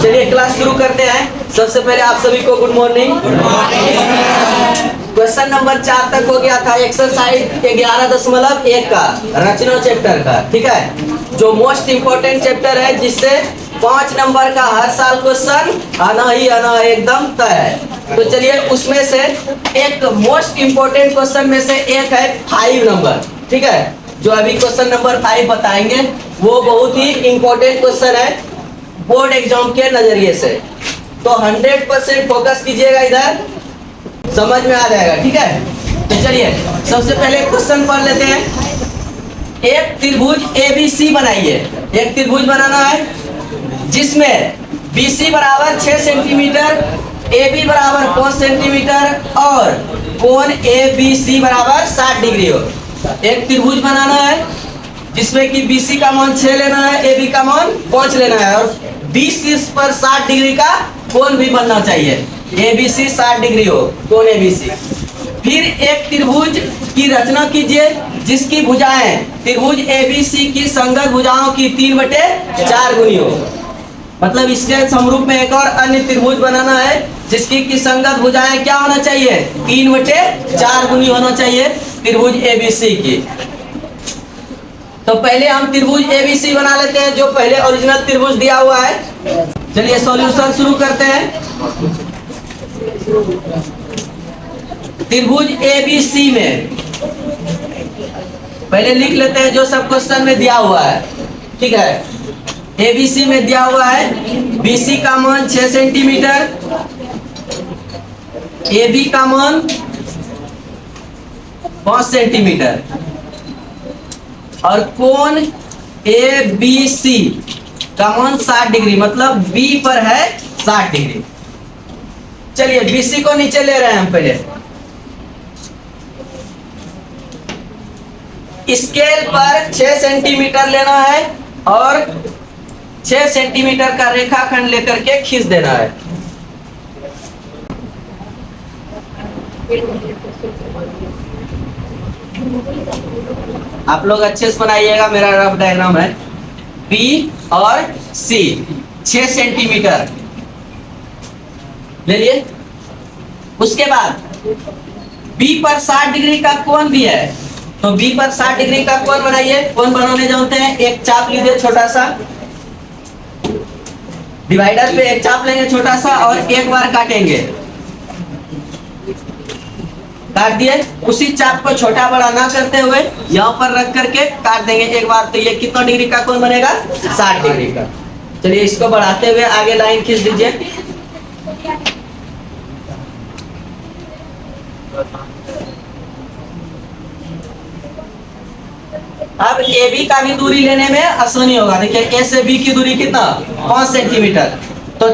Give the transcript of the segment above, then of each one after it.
चलिए क्लास शुरू करते हैं। सबसे पहले आप सभी को गुड मॉर्निंग। क्वेश्चन नंबर 4 तक हो गया था एक्सरसाइज 11.1 का रचना चैप्टर का, ठीक है, जो मोस्ट इम्पोर्टेंट चैप्टर है, जिससे 5 नंबर का हर साल क्वेश्चन आना ही आना एकदम तय है। तो चलिए उसमें से एक मोस्ट इम्पोर्टेंट क्वेश्चन में से एक है 5 नंबर, ठीक है, जो अभी क्वेश्चन नंबर 5 बताएंगे वो बहुत ही इम्पोर्टेंट क्वेश्चन है बोर्ड एग्जाम के नजरिए से। तो 100% फोकस कीजिएगा, इधर समझ में आ जाएगा, ठीक है। तो चलिए सबसे पहले क्वेश्चन पढ़ लेते हैं। एक त्रिभुज ABC बनाइए। एक त्रिभुज बनाना है जिसमें BC बराबर 6 सेंटीमीटर, AB बराबर 5 सेंटीमीटर और कोण ABC बराबर 60 डिग्री हो। एक त्रिभुज बनाना है जिसमें कि BC का मान 6 लेना है, AB का मान 5 लेना है और BC पर 60 डिग्री का कोण भी बनना चाहिए। ABC 60 डिग्री हो, कोण ABC। फिर एक त्रिभुज की रचना कीजिए जिसकी भुजाएं त्रिभुज ABC की संगत भुजाओं की 3/4 गुनी हो। मतलब इसके समरूप में एक और अन्य त्रिभुज बनाना है जिसकी की संगत भुजाएं क्या होना चाहिए, 3/4 गुनी होना चाहिए त्रिभुज ABC की। तो पहले हम त्रिभुज ABC बना लेते हैं, जो पहले ओरिजिनल त्रिभुज दिया हुआ है। चलिए सॉल्यूशन शुरू करते हैं। त्रिभुज ABC में पहले लिख लेते हैं जो सब क्वेश्चन में दिया हुआ है, ठीक है। ABC में दिया हुआ है BC का मान 6 सेंटीमीटर, AB का मान 5 सेंटीमीटर और कोण ABC का मान 60 डिग्री, मतलब B पर है 60 डिग्री। चलिए BC को नीचे ले रहे हैं हम पहले। स्केल पर 6 सेंटीमीटर लेना है और 6 सेंटीमीटर का रेखाखंड लेकर के खींच देना है। आप लोग अच्छे से बनाइएगा, मेरा रफ डायग्राम है। B और C 6 सेंटीमीटर ले लिए। उसके बाद B पर 60 डिग्री का कोण भी है, तो B पर 60 डिग्री का कोण बनाइए। कोण बनाने जानते हैं, एक चाप लीजिए छोटा सा, डिवाइडर पे एक चाप लेंगे छोटा सा और एक बार काटेंगे। काट दिए, उसी चाप को छोटा बड़ा ना करते हुए यहाँ पर रख करके काट देंगे एक बार। तो ये कितना डिग्री का कोण बनेगा, 60 डिग्री का। चलिए इसको बढ़ाते हुए आगे लाइन खींच दीजिए। अब AB का भी दूरी लेने में आसानी होगा। देखिए A से B की दूरी कितना, 5 सेंटीमीटर। तो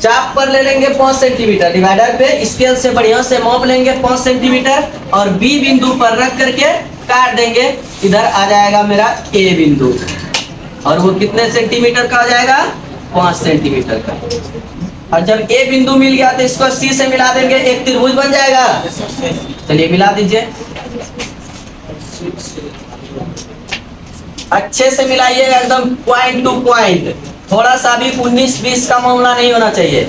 चाप पर ले लेंगे 5 सेंटीमीटर, डिवाइडर पे स्केल से बढ़िया से माप लेंगे 5 सेंटीमीटर और B बिंदु पर रख करके काट देंगे। इधर आ जाएगा मेरा A बिंदु और वो कितने सेंटीमीटर का आ जाएगा, 5 सेंटीमीटर का। और जब A बिंदु मिल गया तो इसको C से मिला देंगे, एक त्रिभुज बन जाएगा। चलिए मिला दीजिए, अच्छे से मिलाइएगा, एकदम पॉइंट टू पॉइंट। थोड़ा सा भी 19-20 का मामला नहीं होना चाहिए।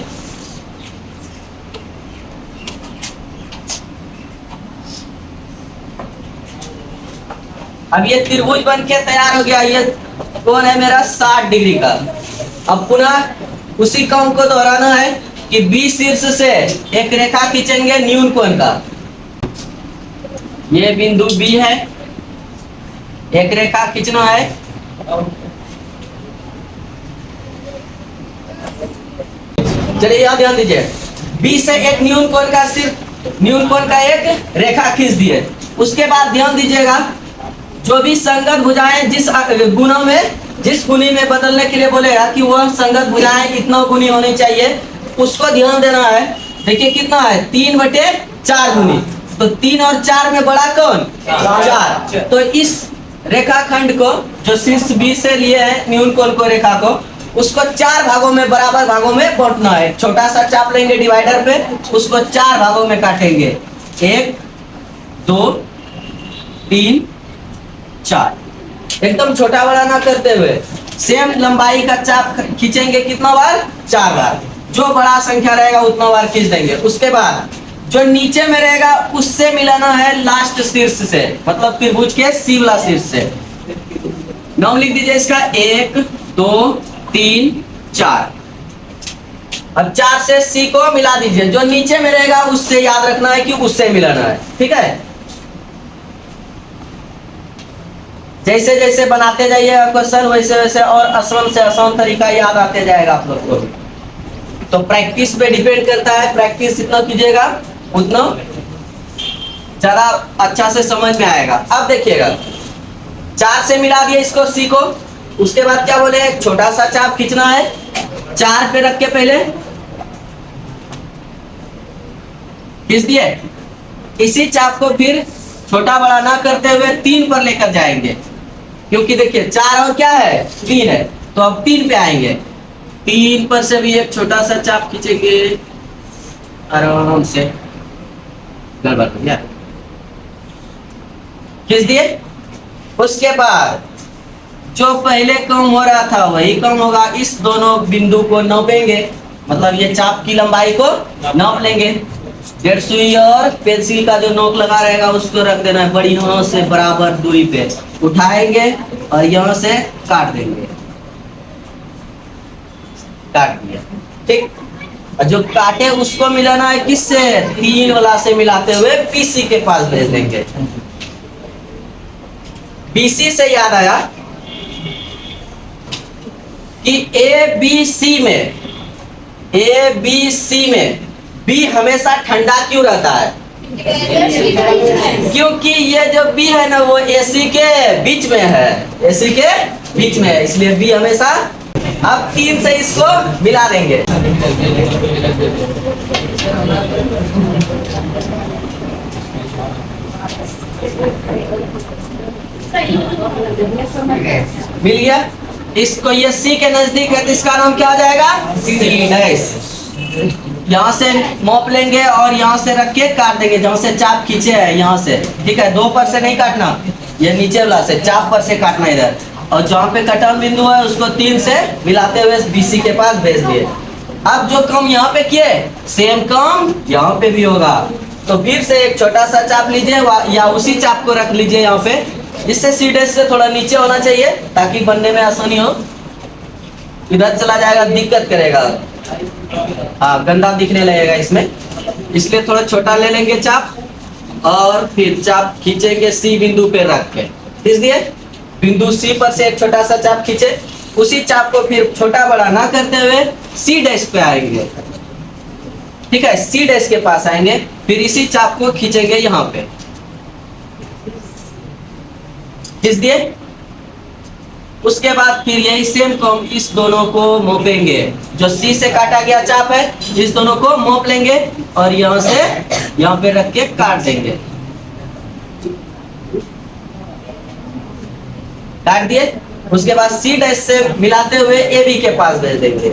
अब ये त्रिभुज बन के तैयार हो गया। ये कोण है मेरा 60 डिग्री का। अब पुनः उसी काम को दोहराना है कि B शीर्ष से एक रेखा खींचेंगे न्यून कोण का। ये बिंदु B है, एक रेखा खींचना है। चलिए यहाँ ध्यान दीजिए, B से एक न्यून कोण का, सिर्फ न्यून कोण का एक रेखा खींच दिए। उसके बाद ध्यान दीजिएगा, जो भी संगत भुजाएं जिस गुणों में, जिस गुणी में बदलने के लिए बोलेगा कि वह संगत भुजाएं इतना गुणी होनी चाहिए, उसको ध्यान देना है। देखिए कितना है, 3/4 गुनी। तो 3 और 4 में बड़ा कौन, 4। तो इस रेखाखंड को जो शीर्ष B से लिए है न्यून कोण को, रेखा को, उसको 4 भागों में, बराबर भागों में बांटना है। छोटा सा चाप लेंगे डिवाइडर पे, उसको 4 भागों में काटेंगे, 1 2 3 4, एकदम छोटा बड़ा ना करते हुए। सेम लंबाई का चाप खींचेंगे कितना बार? 4 बार। जो बड़ा संख्या रहेगा उतना बार खींच देंगे। उसके बाद जो नीचे में रहेगा उससे मिलाना है लास्ट शीर्ष से, मतलब त्रिभुज के सी वाला शीर्ष से। नाम लिख दीजिए इसका 1 2 3 4। अब 4 से सी को मिला दीजिए। जो नीचे में रहेगा उससे याद रखना है कि उससे मिलाना है, ठीक है। जैसे जैसे बनाते जाइएगा क्वेश्चन वैसे वैसे और आसान से आसान तरीका याद आते जाएगा आप लोग को। तो प्रैक्टिस पे डिपेंड करता है, प्रैक्टिस जितना कीजिएगा उतना ज्यादा अच्छा से समझ में आएगा। अब देखिएगा 4 से मिला दिए इसको सी को। उसके बाद क्या बोले? छोटा सा चाप खींचना है। 4 पे रख के पहले खींच दिए। इसी चाप को फिर छोटा बड़ा ना करते हुए 3 पर लेकर जाएंगे, क्योंकि देखिए 4 और क्या है? 3 है। तो अब 3 पे आएंगे। 3 पर से भी एक छोटा सा चाप खींचेंगे आराम से। गड़बड़ हो गया, खींच दिए। उसके बाद जो पहले कम हो रहा था वही कम होगा। इस दोनों बिंदु को नापेंगे, मतलब ये चाप की लंबाई को नाप लेंगे। डेढ़ सुई और पेंसिल का जो नोक लगा रहेगा उसको रख देना है बड़ी यहाँ से बराबर दूरी पे। उठाएंगे और यहाँ से काट देंगे। काट दिया, ठीक। और जो काटे उसको मिलाना है किससे? 3 वाला से मिलाते हुए बीसी के पास भेज देंगे। बीसी से याद आया कि ए बी सी में बी हमेशा ठंडा क्यों रहता है? क्योंकि ये जो बी है ना वो एसी के बीच में है, एसी के बीच में है, इसलिए बी हमेशा। अब 3 से इसको मिला देंगे। मिल गया। इसको ये सी के नजदीक है तो इसका नाम क्या आ जाएगा? C dash. यहाँ से माप लेंगे और यहाँ से रख के काट देंगे। जहाँ से चाप खींचे है यहाँ से, ठीक है। 2 पर से नहीं काटना, ये नीचे वाला से चाप पर से काटना इधर। और जहाँ पे कटन बिंदु है उसको 3 से मिलाते हुए बीसी के पास भेज दिए। अब जो काम यहाँ पे किए सेम काम यहाँ पे भी होगा। तो फिर से एक छोटा सा चाप लीजिए या उसी चाप को रख लीजिए यहाँ पे, जिससे सी डैश से थोड़ा नीचे होना चाहिए ताकि बनने में आसानी हो। इधर चला जाएगा दिक्कत करेगा, हाँ गंदा दिखने लगेगा इसमें, इसलिए थोड़ा छोटा ले लेंगे चाप और फिर चाप खींचेंगे सी बिंदु पे रख के। खींच दिए। बिंदु सी पर से एक छोटा सा चाप खींचे। उसी चाप को फिर छोटा बड़ा ना करते हुए सी डैश पे आएंगे, ठीक है। सी डैश के पास आएंगे, फिर इसी चाप को खींचेंगे यहाँ पे। खींच दिए। उसके बाद फिर यही सेम काम इस दोनों को मोपेंगे। जो सी से काटा गया चाप है इस दोनों को मोप लेंगे और यहाँ से यहाँ पे रख के काट देंगे। काट दिए। उसके बाद सी डैश से मिलाते हुए ए बी के पास भेज देंगे।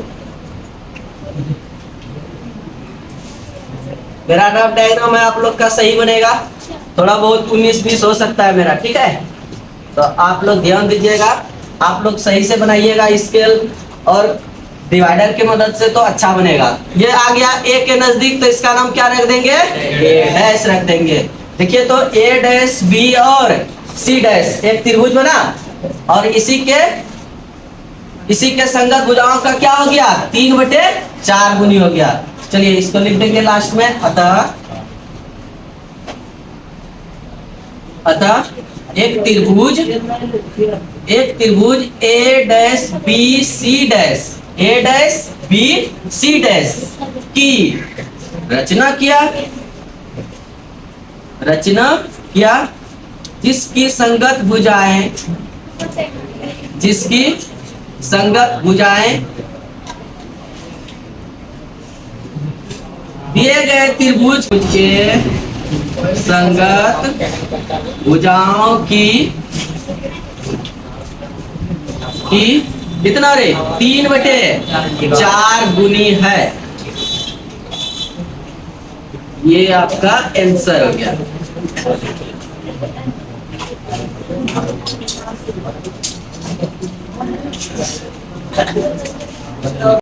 मेरा रफ डायग्राम है आप लोग का सही बनेगा, थोड़ा बहुत 19-20 हो सकता है मेरा, ठीक है। तो आप लोग ध्यान दीजिएगा, आप लोग सही से बनाइएगा स्केल और डिवाइडर की मदद से तो अच्छा बनेगा। ये आ गया ए के नजदीक तो इसका नाम क्या रख देंगे? ए डैश रख देंगे। देखिए तो ए डैश बी और सी डैश एक त्रिभुज बना और इसी के संगत भुजाओं का क्या हो गया? 3/4 गुनी हो गया। चलिए इसको लिख देंगे लास्ट में। अतः एक त्रिभुज ए डैश बी सी डैश की रचना किया जिसकी संगत भुजाएं दिए गए त्रिभुज के संगत भुजाओं की कितना रे? 3/4 गुनी है। ये आपका आंसर हो गया।